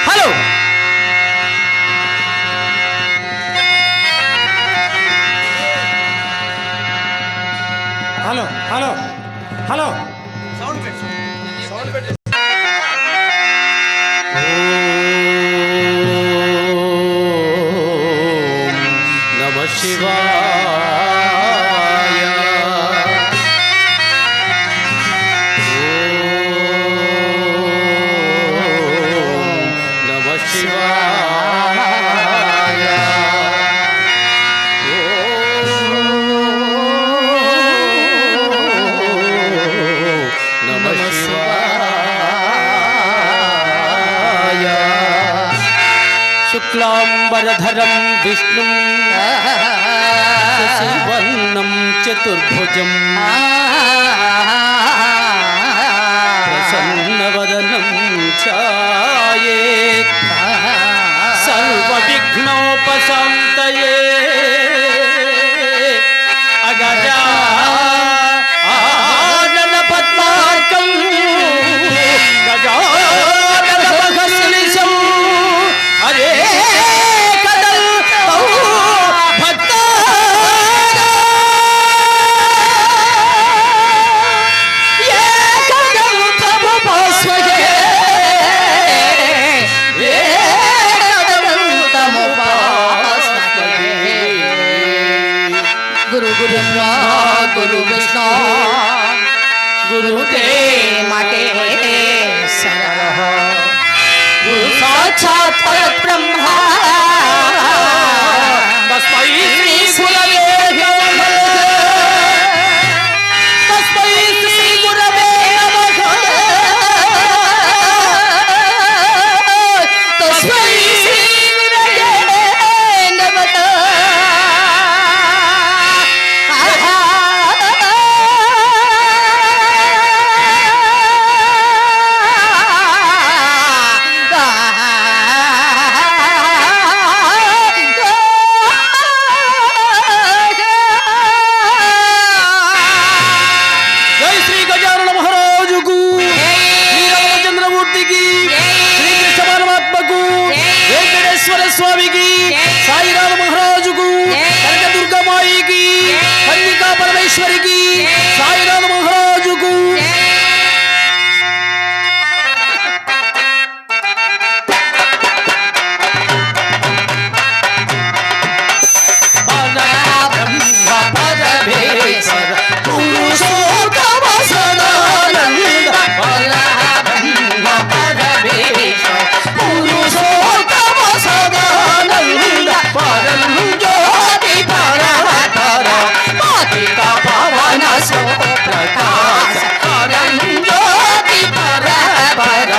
Hello hello hello hello sound పెట్టు sound పెట్టు నమ శివాయ నమ శివాయ నమ శివాయ శుక్లాంబరధరం విష్ణుం శశివర్ణం చతుర్భుజం ప్రసన్నవదనం ఛాయేత్ సర్వవిఘ్నోపశాంతయే అగజా ఆనన పద్మార్కం గజానన భగస్నిశం అరే కదల్ భక్త गुरु गुरु गुरु विष्णु गुरुदेव महेश्वर गुरु साक्षात् परब्रह्म तस्मै श्री गुरवे नमः तस्मै श्री गुरवे नमः तस्मै श्री गुरवे नमः జై శ్రీ గజానన మహారాజుకు శ్రీ రామచంద్రమూర్తికి శ్రీ కృష్ణ పరమాత్మకు వెంకటేశ్వర స్వామికి సాయిరామ మహారాజుకు కనకదుర్గమాయికి కన్నికా పరమేశ్వరికి సాయిరామ మహారాజుకు బ్రహ్మ పరమేశ్వర పురుషోత్తమ సదానంద బ్రహ్మ పరమేశ్వర పురుషోత్తమ సదానంద పరం జ్యోతి పరమపర పాతిక పవన సుప్రకాశ పరం జ్యోతి పరమపర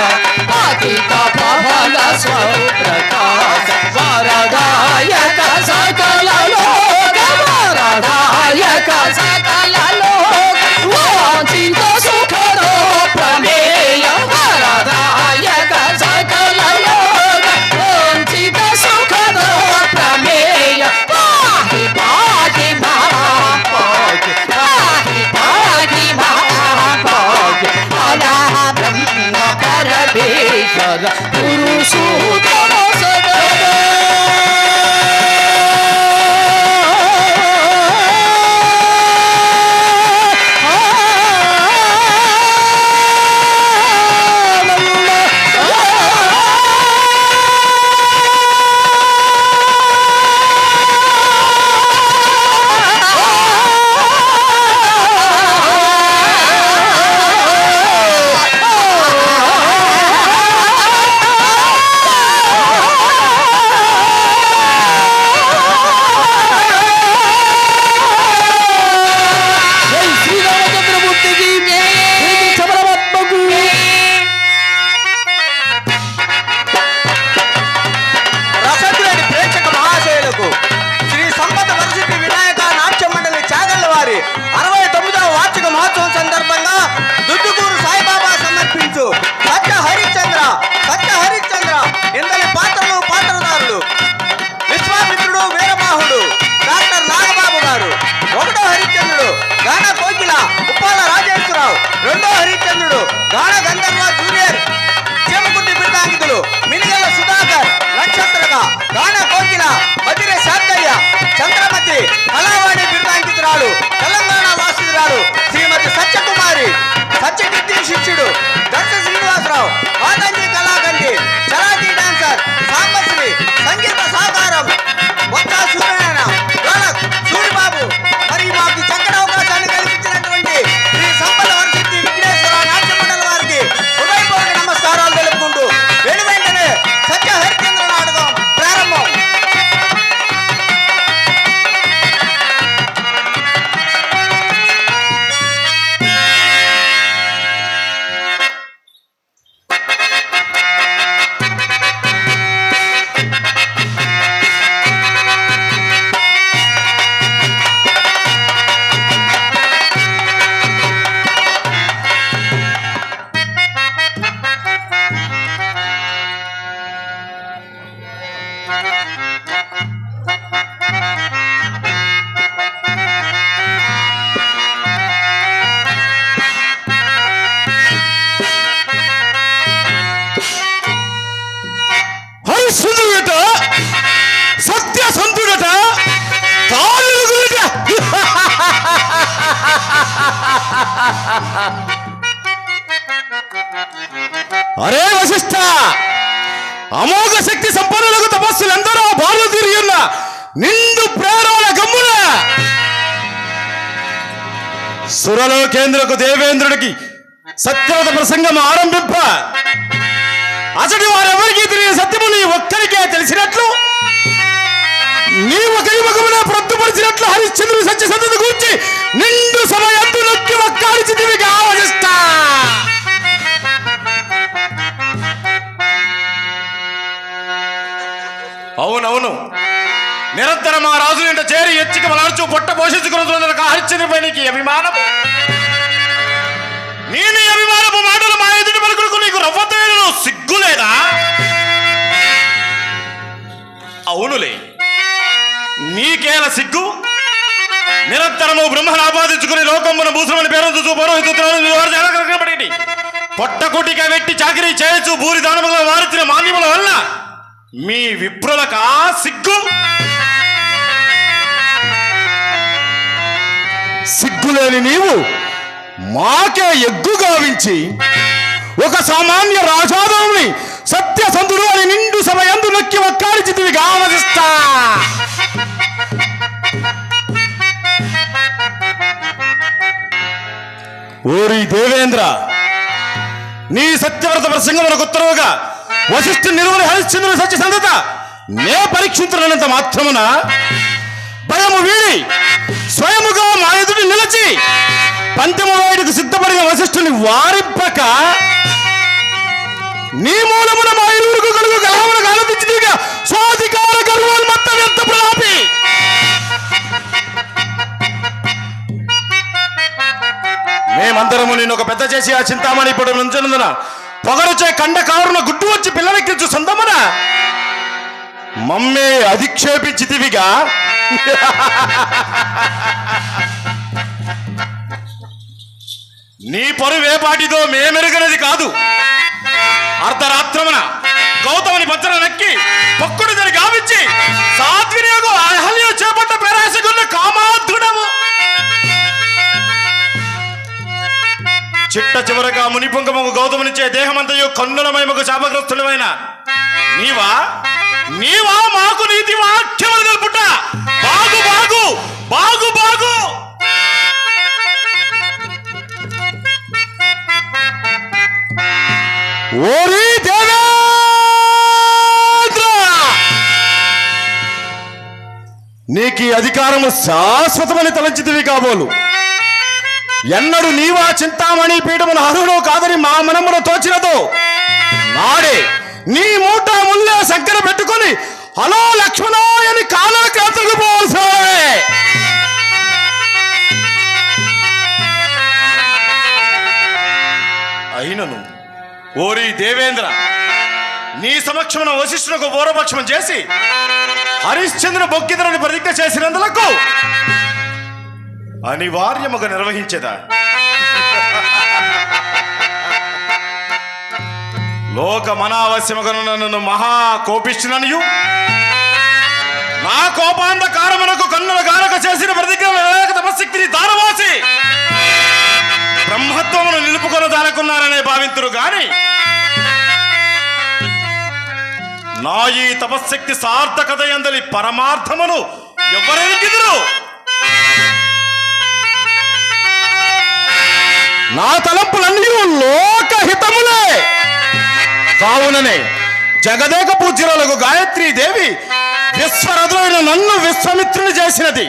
పాతిక పవన సుప్రకాశ వరదాయక సకల లోక వరదాయక సకల లోక వాంఛిత సుఖదో ప్రమేయ వరదాయక సకల లోక వాంఛిత సుఖదో ప్రమేయ పాహి పాహి మహాపాహి పాహి పాహి మహాపాహి అలా బ్రహ్మ పరమేశ్వర పురుషోత్తమ రామారావు, మాతంగి కళాకండి, చలాజీ డాన్సర్ సాంబశ్రీ, సంగీత సహకారం బొత్స సూర్యనారాయణ, డోలక్ సూరిబాబు, మరియు మాకు చక్కటి అవకాశాన్ని కల్పించినటువంటి శ్రీ సంపద వరసిద్ధి విఘ్నేశ్వర నాట్య మండలి వారికి హృదయపూర్వక నమస్కారాలు తెలుపుకుంటూ వెంటనే సత్య హరిచంద్ర నాటకం ప్రారంభం. హరిశ్చంద్రుడట, సత్యసంధుడట, తాళుగుడట. అరే వశిష్ఠ, అమోఘ శక్తి సంపన్నులకు తపస్సులందరూ బాలు తిరిగిన్న నిండు ప్రేరణ గమ్మున సురలోకేంద్రకు దేవేంద్రుడికి సత్యవత ప్రసంగం ఆరంభింప అతడి వారెవరికి తెలియని సత్యము నీ ఒక్కరికే తెలిసినట్లు నీ ఒక యువకమున ప్రొద్దుపరిచినట్లు హరిశ్చంద్రుడు సత్యసంధుని గురించి నిండు సమయంతో నొక్కి ఒక్కాడిచిదివిగా వశిష్ఠ. అవునవును, నిరంతరం ఆ రాజు నింట చేరి ఎచ్చిక మలార్చు పొట్ట పోషించుకున్న హరిశ్చంద్రుడిపై నీకు అభిమానం. నేను అభిమానపు మాటలు మా ఎదుటి పలుకులకు నీకు రవ్వతేను సిగ్గులేదా? అవునులే, నీకేల సిగ్గు? నిరంతరము బ్రహ్మను ఆపాదించుకుని లోకమున భూషణమని పేరు పడి పొట్టకుటిగా వెట్టి చాకరీ చేయొచ్చు భూరి దానముగా వారిచిన మాన్యముల వల్ల మీ విప్రులకు ఆ సిగ్గు? సిగ్గులేని నీవు మాకే ఎగ్గు గావించి ఒక సామాన్య రాజాదవుని సత్యసంధుడు అని నిండు సమయందు నొక్కి ఒక్కాడిచితివి గావసిస్తా. ఓరి దేవేంద్ర, నీ సత్యవ్రత ప్రసంగములకు ఉత్తరవుగా వశిష్ఠ నిరువుని హరిశ్చంద్రుని సత్యసంధత నే పరీక్షించున్నంత మాత్రమున భయము వీడి స్వయముగా మా ఎదుటి నిలిచి పంచమ వేడుకు సిద్ధపడిన వశిష్ఠుని వారింపక నీ మూలమున మా ఇరువురికి కలుగు గలవను కాలపించిగా స్వాధికార గర్వాలు మొత్తం ఎంత ప్రాపి మేమందరము నేను ఒక పెద్ద చేసి ఆ చింతామణి ఇప్పుడు నుంచున్నందున పొగరుచే కండ కారున గుడ్డు వచ్చి పిల్లలెక్కించు సొంతమున మమ్మే అధిక్షేపించితివిగా. నీ పరువేపాటితో మేమెరుగనది కాదు. అర్ధరాత్రమున గౌతముని పచ్చన నక్కి పొక్కుడు దాన్ని గావించి సాత్వినియోగం అహల్య చేపట్ట పేరాశకున్న కామాధుడము. చిట్ట చివరగా మునిపుంగము గౌతమునిచ్చే దేహమంతయు కన్నులమయముకు శాపగ్రస్తులమైన నీవా నీవా మాకు నీతి వాక్యములు తెలుపుట. బాగు బాగు బాగు బాగు. ఓరి దేవేంద్ర, నీకు ఈ అధికారము శాశ్వతమని తలంచితివి కాబోలు. ఎన్నడు నీవా చింతామణి పీఠమును అర్హుడు కాదని మా మనమును తోచినదో నాడే నీ మూట ముల్లే సంకర పెట్టుకొని హలో లక్ష్మణో అని కాలన క్రాంతులు పోల్సావే. అయినను ఓరి దేవేంద్ర, నీ సమక్షమున వశిష్ఠునకు పూర్వపక్షం చేసి హరిశ్చంద్ర బొక్కిదరని ప్రతిజ్ఞ చేసినందులకు అనివార్యముగా నిర్వహించేదా. లోకమనావశ్యముగా నన్ను మహా కోపిష్టిననియు నా కోపాంధకారమునకు కన్నుల గారక చేసిన ప్రతిజ్ఞ తపశక్తిని దానవాసి బ్రహ్మత్వమును నిలుపుకొని దానకున్నారనే భావింతురు గాని నా ఈ తపశక్తి సార్థకత ఎందలి పరమార్థమును ఎవరెరిగిదురు? నా తలంపులన్నీ లోకహితములే కావుననే జగదేక పూజ్యురాలకు గాయత్రీ దేవి విశ్వరథులైన నన్ను విశ్వామిత్రుని చేసినది.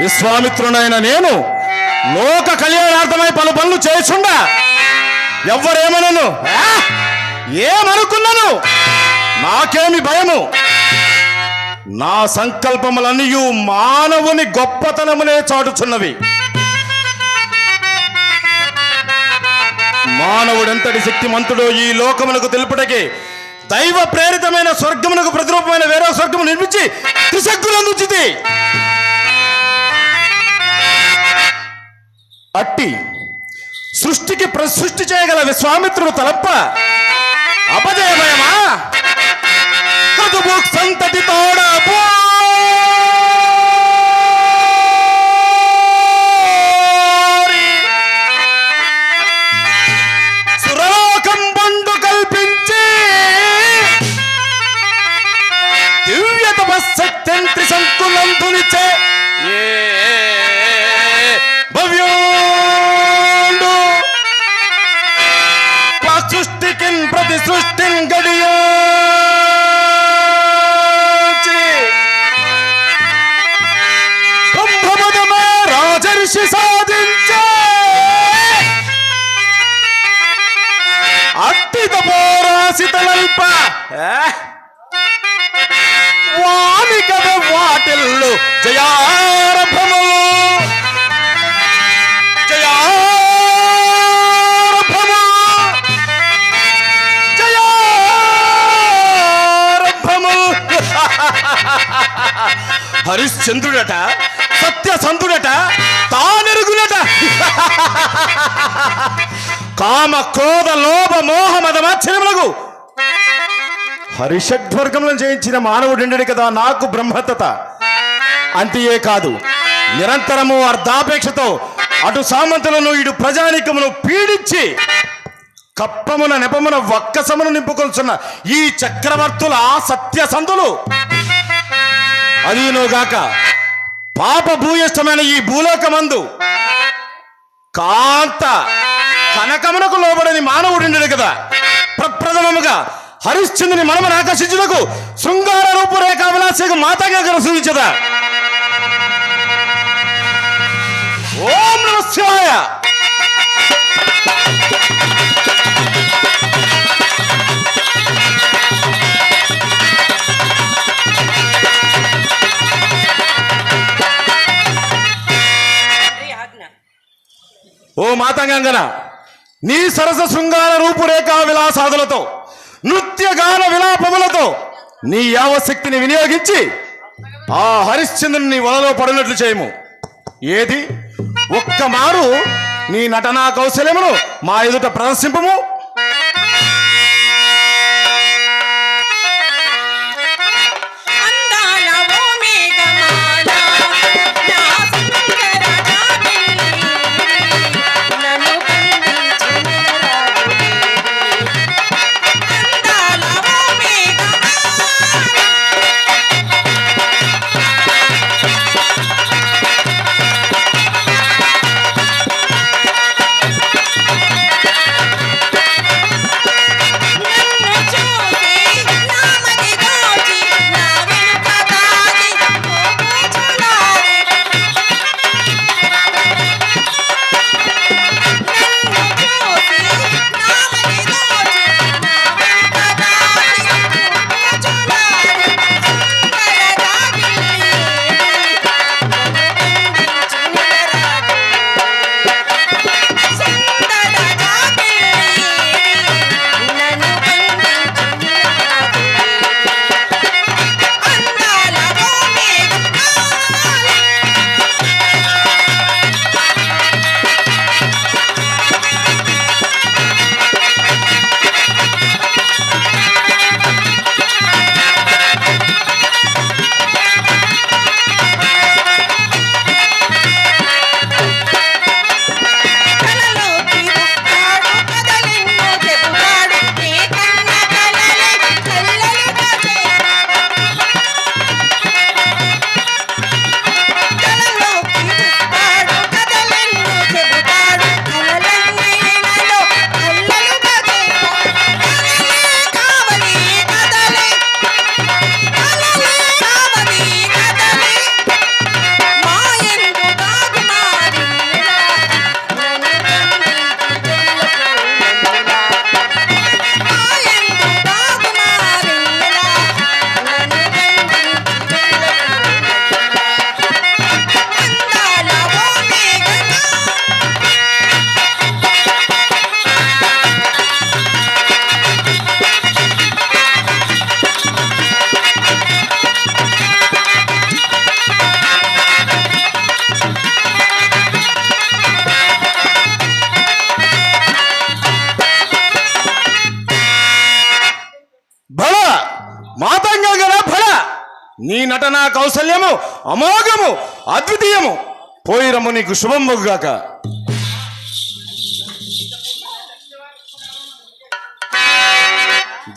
విశ్వామిత్రునైన నేను లోక కళ్యాణార్థమై పలు పనులు చేయుచుండా ఎవ్వరేమనను ఏమనుకున్నాను నాకేమి భయము? నా సంకల్పములన్నీ మానవుని గొప్పతనమునే చాటుచున్నవి. మానవుడెంతటి శక్తిమంతుడో ఈ లోకమునకు తెలుపుటకి దైవ ప్రేరితమైన స్వర్గమునకు ప్రతిరూపమైన వేరే స్వర్గము నిర్మించి త్రిశక్తులందుచితి. అట్టి సృష్టికి ప్రసృష్టి చేయగల విశ్వామిత్రుడు తలప్ప అపజయమయమా? కదుబు సంతతి తోడ సురలోకం బండు కల్పించి దివ్య తపశక్తి సంకులంతునిచ్చే భవ్యోండు సృష్టికిన్ ప్రతి సృష్టిన్ గడియోచి బ్రహ్మపదమే రాజర్షి సాధించే అట్టి తపోరాశితలల్ప వామి కథ వాటిల్లు జయారభము జయారభము జయారభము. హరిశ్చంద్రుడట సత్యసంధుడట తానెరుగునట. కామ క్రోధ లోభ మోహ మద మాత్సర్యములకు హరిషడ్వర్గములను జయించిన మానవుడు కదా నాకు బ్రహ్మతత. అంతే కాదు, నిరంతరము అర్ధాపేక్షతో అటు సామంతులను ఇటు ప్రజానికమును పీడించి కప్పమున నెపమున వక్కసమును నింపుకొల్చున్న ఈ చక్రవర్తుల సత్యసంధులు అదీనోగాక పాప భూయిష్టమైన ఈ భూలోకమందు కాంత కనకమునకు లోబడని మానవుడు కదా ప్రప్రథమముగా హరిశ్చంద్రుని మనమను ఆకర్షించుటకు శృంగార రూపురేఖ విలాసకు మాతగా సూచించదా. ఓం నమ శివాయ. ఓ మాతంగంగన, నీ సరస శృంగార రూపురేఖ విలాసాదులతో నృత్యగాన విలాపములతో నీ యావశక్తిని వినియోగించి ఆ హరిశ్చంద్రుని వలలో పడినట్లు చేయము. ఏది ఒక్క మారు నీ నటనా కౌశల్యమును మా ఎదుట ప్రదర్శింపము. నీ నటనా కౌశల్యము అమోఘము అద్వితీయము. పోయిరము నీకు శుభం మొగ్గాక.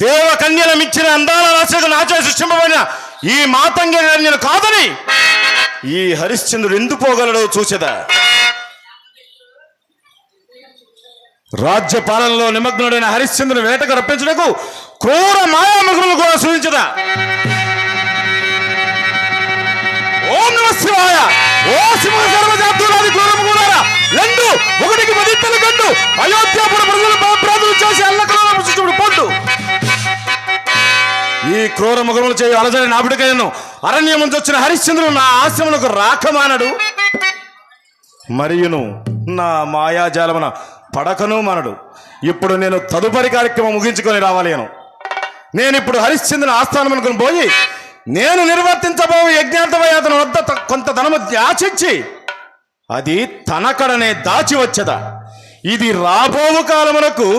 దేవ కన్యలమిచ్చిన అందాల రాశకు నాచే సృష్టింపబడిన ఈ మాతంగి కన్యను కాదని ఈ హరిశ్చంద్రుడు ఎందుకు పోగలడో చూసేదా. రాజ్య పాలనలో నిమగ్నుడైన హరిశ్చంద్రుని వేటకు రప్పించడానికి క్రూర మాయామగులను కూడా సూచించదా. ఓం నమ శివాయ. ఓ సింహ సర్వజాతులాది క్రూరము కూడారా రెండు ఒకటికి పదింతలు కండు అయోధ్యాపుర ప్రజలు బాప్రాదులు చేసి అల్లకలను పొండు. ఈ క్రూర మగుములు చేయి అలజడి నాపుడికయ్యను అరణ్యం నుంచి వచ్చిన హరిశ్చంద్రుడు నా ఆశ్రములకు రాకమానడు, మరియును నా మాయాజాలమున పడకను మనడు. ఇప్పుడు నేను తదుపరి కార్యక్రమం ముగించుకొని రావాలేను. నేను ఇప్పుడు హరిశ్చంద్రుని ఆస్థానం అనుకుని పోయి నేను నిర్వర్తించబో యజ్ఞార్థమై అతని వద్ద కొంత ధనము యాచించి అది తనకడనే దాచి వచ్చదా. ఇది రాబోవు కాలమునకు